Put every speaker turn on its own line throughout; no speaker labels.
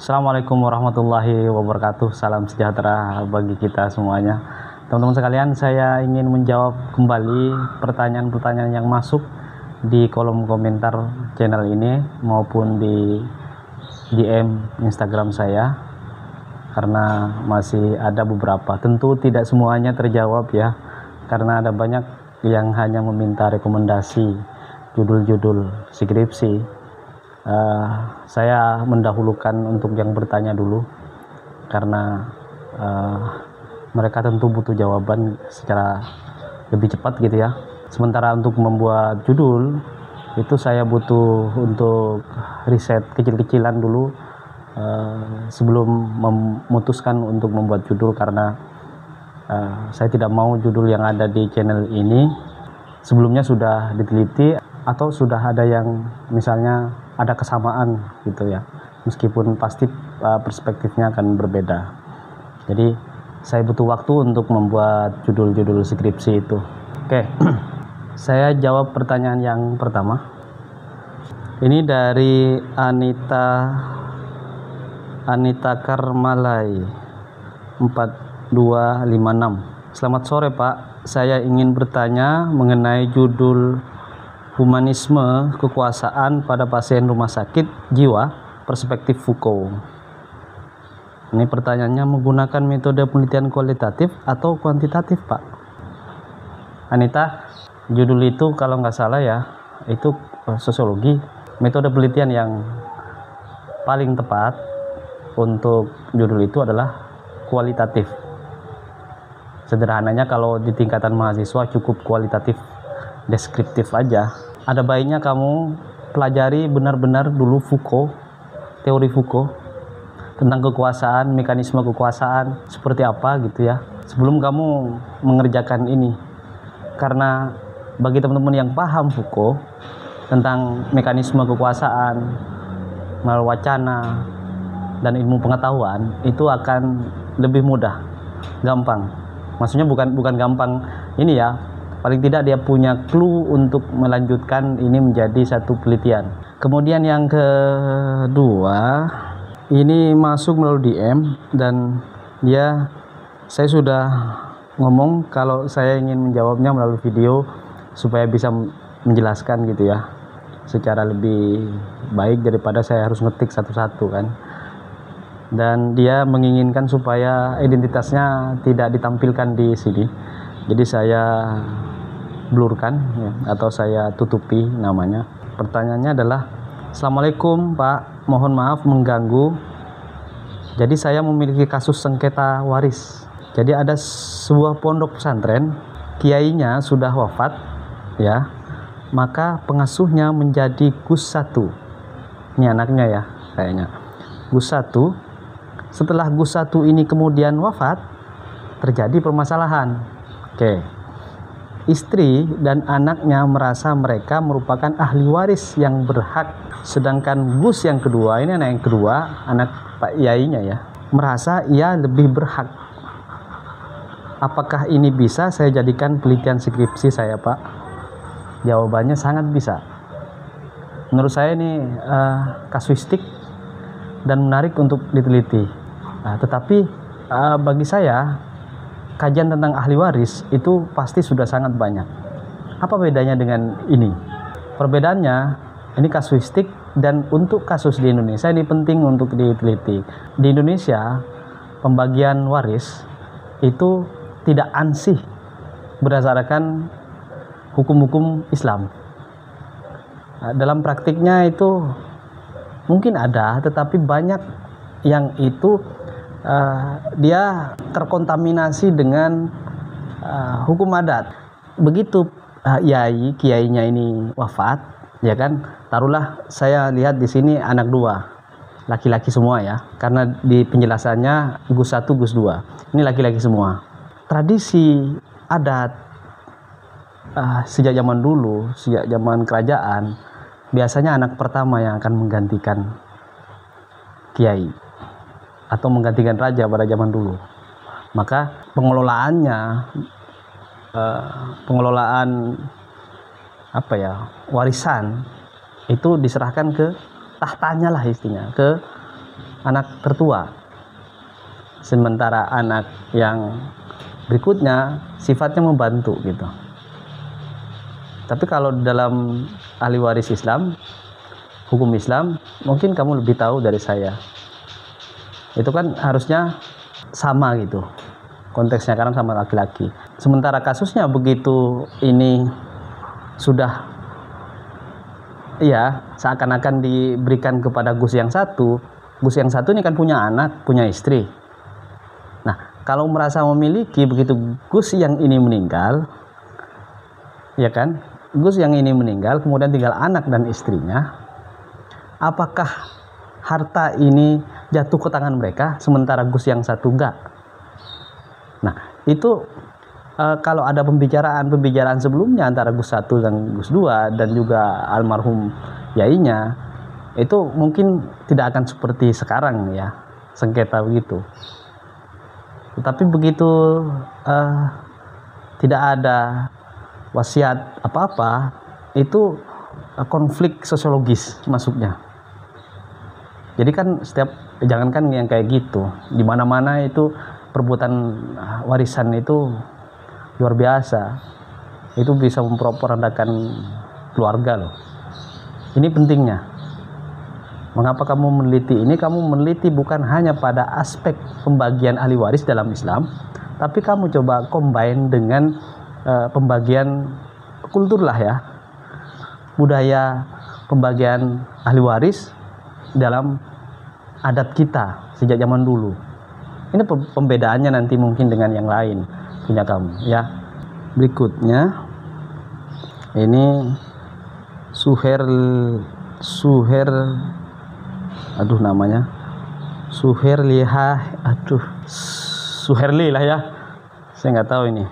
Assalamualaikum warahmatullahi wabarakatuh. Salam sejahtera bagi kita semuanya. Teman-teman sekalian, saya ingin menjawab kembali pertanyaan-pertanyaan yang masuk di kolom komentar channel ini maupun di DM Instagram saya, karena masih ada beberapa. Tentu tidak semuanya terjawab ya, karena ada banyak yang hanya meminta rekomendasi judul-judul skripsi. Saya mendahulukan untuk yang bertanya dulu, karena mereka tentu butuh jawaban secara lebih cepat gitu ya. Sementara untuk membuat judul itu saya butuh untuk riset kecil-kecilan dulu sebelum memutuskan untuk membuat judul, karena saya tidak mau judul yang ada di channel ini sebelumnya sudah diteliti atau sudah ada yang misalnya ada kesamaan gitu ya, meskipun pasti perspektifnya akan berbeda. Jadi saya butuh waktu untuk membuat judul-judul skripsi itu. Oke. Saya jawab pertanyaan yang pertama. Ini dari Anita Karmalai 4256. Selamat sore Pak, saya ingin bertanya mengenai judul Humanisme Kekuasaan pada Pasien Rumah Sakit Jiwa Perspektif Foucault. Ini pertanyaannya, menggunakan metode penelitian kualitatif atau kuantitatif Pak? Anita, judul itu kalau nggak salah ya, itu sosiologi. Metode penelitian yang paling tepat untuk judul itu adalah kualitatif. Sederhananya kalau di tingkatan mahasiswa cukup kualitatif deskriptif aja. Ada baiknya kamu pelajari benar-benar dulu Foucault, teori Foucault tentang kekuasaan, mekanisme kekuasaan seperti apa gitu ya, sebelum kamu mengerjakan ini. Karena bagi teman-teman yang paham Foucault tentang mekanisme kekuasaan, melalui wacana dan ilmu pengetahuan, itu akan lebih mudah, gampang. Maksudnya bukan gampang ini ya, paling tidak dia punya clue untuk melanjutkan ini menjadi satu penelitian. Kemudian yang kedua, ini masuk melalui DM dan saya sudah ngomong kalau saya ingin menjawabnya melalui video supaya bisa menjelaskan gitu ya, secara lebih baik daripada saya harus ngetik satu-satu kan. Dan dia menginginkan supaya identitasnya tidak ditampilkan di sini. Jadi saya blurkan ya, atau saya tutupi namanya. Pertanyaannya adalah, Assalamualaikum Pak, mohon maaf mengganggu. Jadi saya memiliki kasus sengketa waris. Jadi ada sebuah pondok pesantren, kiainya sudah wafat ya, maka pengasuhnya menjadi Gus 1. Ini anaknya ya kayaknya, Gus 1. Setelah Gus 1 ini kemudian wafat, terjadi permasalahan. Oke. Istri dan anaknya merasa mereka merupakan ahli waris yang berhak, sedangkan Gus yang kedua, ini anak yang kedua, anak Pak Yainya ya, merasa ia lebih berhak. Apakah ini bisa saya jadikan penelitian skripsi saya Pak? Jawabannya sangat bisa. Menurut saya ini kasuistik dan menarik untuk diteliti. Tetapi bagi saya, kajian tentang ahli waris itu pasti sudah sangat banyak. Apa bedanya dengan ini? Perbedaannya, ini kasuistik, dan untuk kasus di Indonesia ini penting untuk diteliti. Di Indonesia, pembagian waris itu tidak ansih berdasarkan hukum-hukum Islam. Dalam praktiknya itu mungkin ada, tetapi banyak yang itu dia terkontaminasi dengan hukum adat. Begitu kiainya ini wafat, ya kan? Taruhlah saya lihat di sini anak 2, laki-laki semua ya, karena di penjelasannya Gus 1, Gus 2. Ini laki-laki semua. Tradisi adat sejak zaman dulu, sejak zaman kerajaan, biasanya anak pertama yang akan menggantikan kiai atau menggantikan raja pada zaman dulu. Maka pengelolaan warisan itu diserahkan ke tahtanya lah, istinya ke anak tertua, sementara anak yang berikutnya sifatnya membantu gitu. Tapi kalau dalam ahli waris Islam, hukum Islam, mungkin kamu lebih tahu dari saya. Itu kan harusnya sama gitu konteksnya, karena sama laki-laki. Sementara kasusnya begitu ini sudah seakan-akan diberikan kepada Gus yang satu. Gus yang satu ini kan punya anak, punya istri. Nah, kalau merasa memiliki, begitu Gus yang ini meninggal, ya kan, Gus yang ini meninggal, kemudian tinggal anak dan istrinya, apakah harta ini jatuh ke tangan mereka sementara Gus yang satu enggak? Nah, itu kalau ada pembicaraan sebelumnya antara Gus 1 dan Gus 2 dan juga almarhum yainya, itu mungkin tidak akan seperti sekarang ya, sengketa begitu. Tetapi begitu tidak ada wasiat apa-apa, itu konflik sosiologis masuknya. Jadi kan jangankan yang kayak gitu, di mana-mana itu perbuatan warisan itu luar biasa. Itu bisa memperandakan keluarga loh. Ini pentingnya. Mengapa kamu meneliti ini? Kamu meneliti bukan hanya pada aspek pembagian ahli waris dalam Islam, tapi kamu coba combine dengan pembagian kultur lah ya, budaya pembagian ahli waris dalam adat kita sejak zaman dulu. Ini pembedaannya nanti mungkin dengan yang lain punya kamu ya. Berikutnya ini Suherli lah ya, saya nggak tahu ini.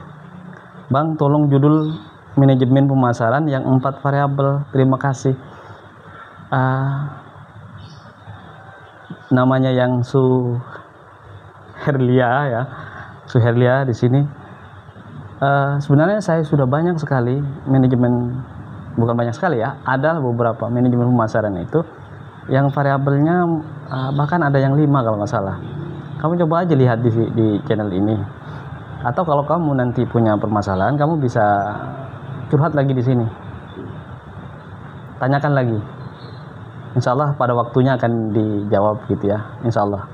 Bang, tolong judul manajemen pemasaran yang 4 variabel. Terima kasih. Namanya yang Suherlia ya, Suherlia di sini. Sebenarnya saya sudah banyak sekali manajemen, bukan banyak sekali ya, ada beberapa manajemen pemasaran itu yang variabelnya bahkan ada yang 5 kalau nggak salah. Kamu coba aja lihat di channel ini. Atau kalau kamu nanti punya permasalahan, kamu bisa curhat lagi di sini, tanyakan lagi. Insya Allah pada waktunya akan dijawab gitu ya, insya Allah.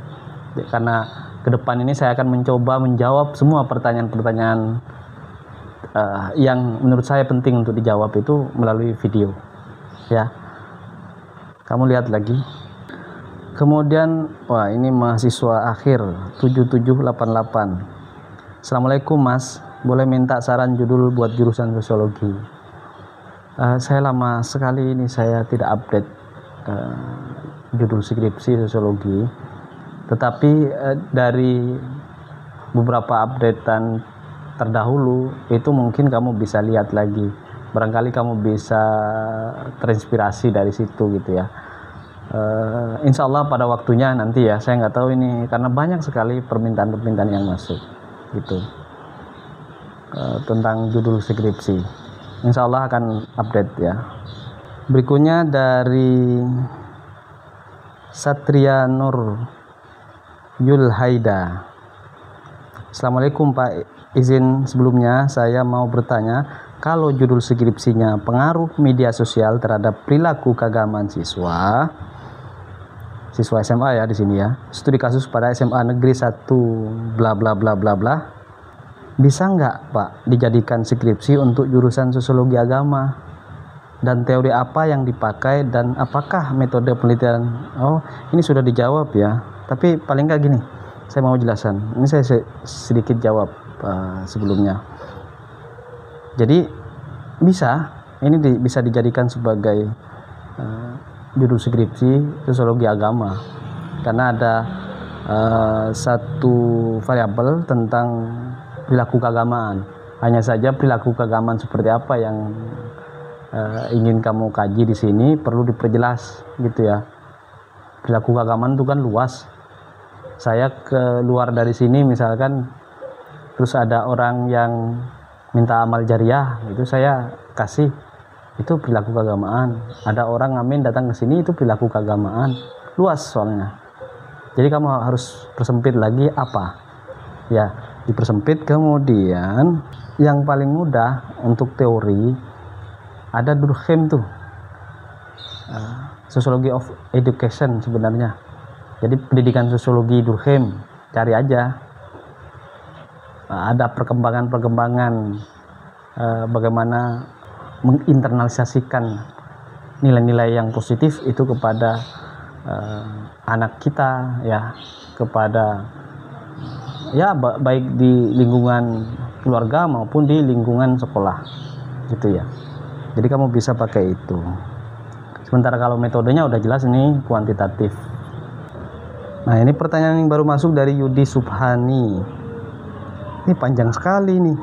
Karena ke depan ini saya akan mencoba menjawab semua pertanyaan-pertanyaan yang menurut saya penting untuk dijawab itu melalui video ya. Kamu lihat lagi. Kemudian wah, ini mahasiswa akhir 7788. Assalamualaikum Mas, boleh minta saran judul buat jurusan sosiologi? Saya lama sekali ini saya tidak update judul skripsi sosiologi, tetapi dari beberapa updatean terdahulu itu mungkin kamu bisa lihat lagi, barangkali kamu bisa terinspirasi dari situ gitu ya. Insya Allah pada waktunya nanti ya, saya nggak tahu ini karena banyak sekali permintaan yang masuk gitu tentang judul skripsi. Insya Allah akan update ya. Berikutnya dari Satria Nur Yulhaida. Assalamualaikum Pak, izin sebelumnya saya mau bertanya, kalau judul skripsinya pengaruh media sosial terhadap perilaku keagamaan siswa SMA ya di sini ya, studi kasus pada SMA negeri 1 bla bla bla bla bla, bisa nggak Pak dijadikan skripsi untuk jurusan sosiologi agama, dan teori apa yang dipakai dan apakah metode penelitian? Oh, ini sudah dijawab ya, tapi paling nggak gini, saya mau jelasan, ini saya sedikit jawab sebelumnya. Jadi ini bisa dijadikan sebagai judul skripsi sosiologi agama, karena ada satu variabel tentang perilaku keagamaan. Hanya saja perilaku keagamaan seperti apa yang ingin kamu kaji di sini perlu diperjelas gitu ya. Perilaku keagamaan itu kan luas. Saya keluar dari sini misalkan, terus ada orang yang minta amal jariah, itu saya kasih, itu perilaku keagamaan. Ada orang ngamen datang ke sini, itu perilaku keagamaan. Luas soalnya. Jadi kamu harus persempit lagi apa? Ya, dipersempit. Kemudian yang paling mudah untuk teori ada Durkheim tuh, Sociology of Education sebenarnya. Jadi pendidikan sosiologi Durkheim, cari aja. Ada perkembangan bagaimana menginternalisasikan nilai-nilai yang positif itu kepada anak kita, ya, kepada baik di lingkungan keluarga maupun di lingkungan sekolah, gitu ya. Jadi kamu bisa pakai itu. Sementara kalau metodenya udah jelas, ini kuantitatif. Nah, ini pertanyaan yang baru masuk dari Yudi Subhani. Ini panjang sekali nih.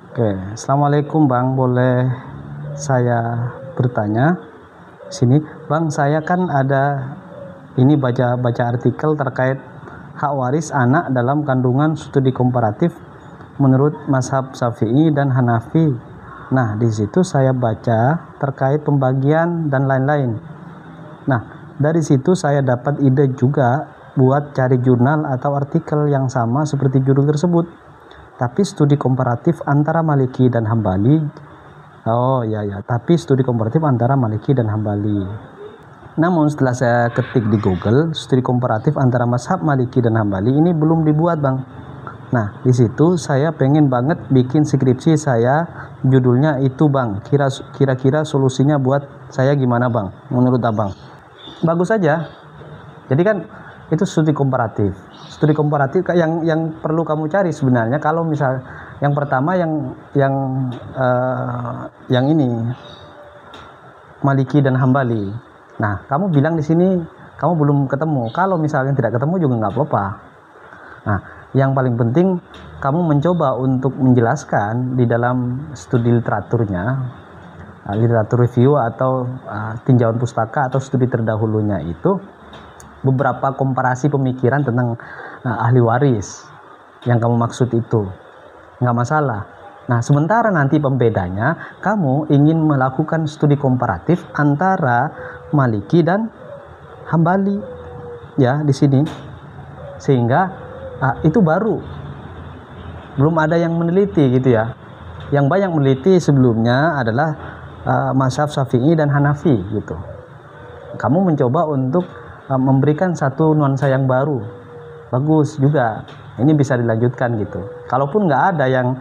Oke, Assalamualaikum Bang, boleh saya bertanya? Sini, Bang, saya kan ada ini baca artikel terkait hak waris anak dalam kandungan studi komparatif menurut mazhab Syafi'i dan Hanafi. Nah, di situ saya baca terkait pembagian dan lain-lain. Nah, dari situ saya dapat ide juga buat cari jurnal atau artikel yang sama seperti judul tersebut, tapi studi komparatif antara Maliki dan Hambali. Tapi studi komparatif antara Maliki dan Hambali. Namun setelah saya ketik di Google, studi komparatif antara mazhab Maliki dan Hambali ini belum dibuat, Bang. Nah, di situ saya pengen banget bikin skripsi saya, judulnya itu, Bang. Kira-kira solusinya buat saya gimana, Bang? Menurut Abang? Bagus saja. Jadi kan itu studi komparatif. Studi komparatif yang perlu kamu cari sebenarnya, kalau misal yang pertama yang ini Maliki dan Hambali. Nah, kamu bilang di sini kamu belum ketemu. Kalau misalnya tidak ketemu juga nggak apa-apa. Nah, yang paling penting kamu mencoba untuk menjelaskan di dalam studi literaturnya, literatur review atau tinjauan pustaka atau studi terdahulunya itu, beberapa komparasi pemikiran tentang ahli waris yang kamu maksud itu. Nggak masalah. Nah, sementara nanti pembedanya, kamu ingin melakukan studi komparatif antara Maliki dan Hambali, ya, di sini, sehingga itu baru belum ada yang meneliti, gitu ya. Yang banyak meneliti sebelumnya adalah mazhab Syafi'i dan Hanafi, gitu. Kamu mencoba untuk memberikan satu nuansa yang baru, bagus juga. Ini bisa dilanjutkan, gitu. Kalaupun nggak ada yang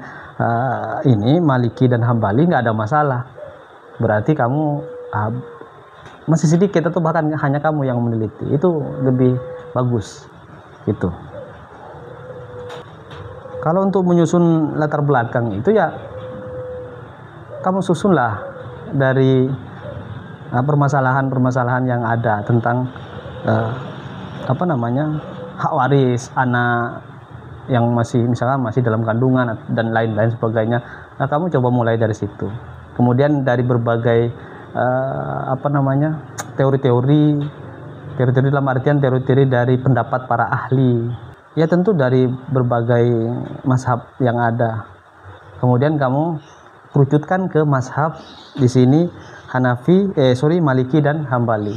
ini Maliki dan Hambali, nggak ada masalah. Berarti kamu masih sedikit atau bahkan hanya kamu yang meneliti, itu lebih bagus, gitu. Kalau untuk menyusun latar belakang itu, ya kamu susunlah dari permasalahan-permasalahan yang ada tentang hak waris anak yang misalnya masih dalam kandungan dan lain-lain sebagainya. Nah, kamu coba mulai dari situ. Kemudian dari berbagai teori-teori dalam artian teori-teori dari pendapat para ahli. Ya, tentu dari berbagai mazhab yang ada. Kemudian kamu kerucutkan ke mazhab di sini Maliki dan Hambali.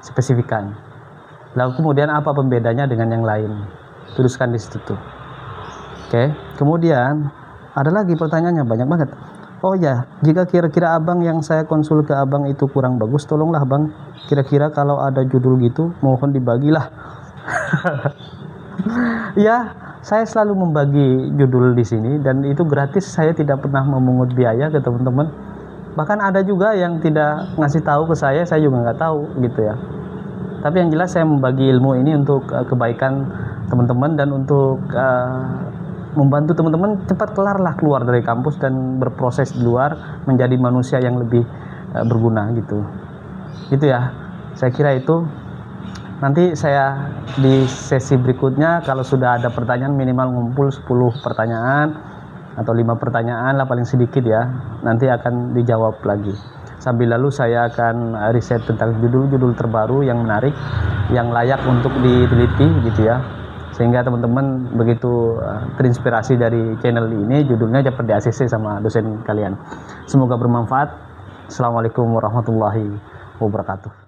Spesifikan. Lalu kemudian apa pembedanya dengan yang lain? Tuliskan di situ tuh. Oke, kemudian ada lagi pertanyaannya banyak banget. Oh ya, jika kira-kira Abang yang saya konsul ke Abang itu kurang bagus, tolonglah Bang, kira-kira kalau ada judul gitu mohon dibagilah. Ya, saya selalu membagi judul di sini dan itu gratis, saya tidak pernah memungut biaya ke teman-teman. Bahkan ada juga yang tidak ngasih tahu ke saya juga nggak tahu, gitu ya. Tapi yang jelas saya membagi ilmu ini untuk kebaikan teman-teman dan untuk membantu teman-teman cepat keluar dari kampus dan berproses di luar menjadi manusia yang lebih berguna, gitu ya. Saya kira itu. Nanti saya di sesi berikutnya kalau sudah ada pertanyaan, minimal ngumpul 10 pertanyaan atau 5 pertanyaan lah paling sedikit ya, nanti akan dijawab lagi. Sambil lalu saya akan riset tentang judul-judul terbaru yang menarik, yang layak untuk diteliti, gitu ya. Sehingga teman-teman begitu terinspirasi dari channel ini, judulnya dapat di ACC sama dosen kalian. Semoga bermanfaat. Assalamualaikum warahmatullahi wabarakatuh.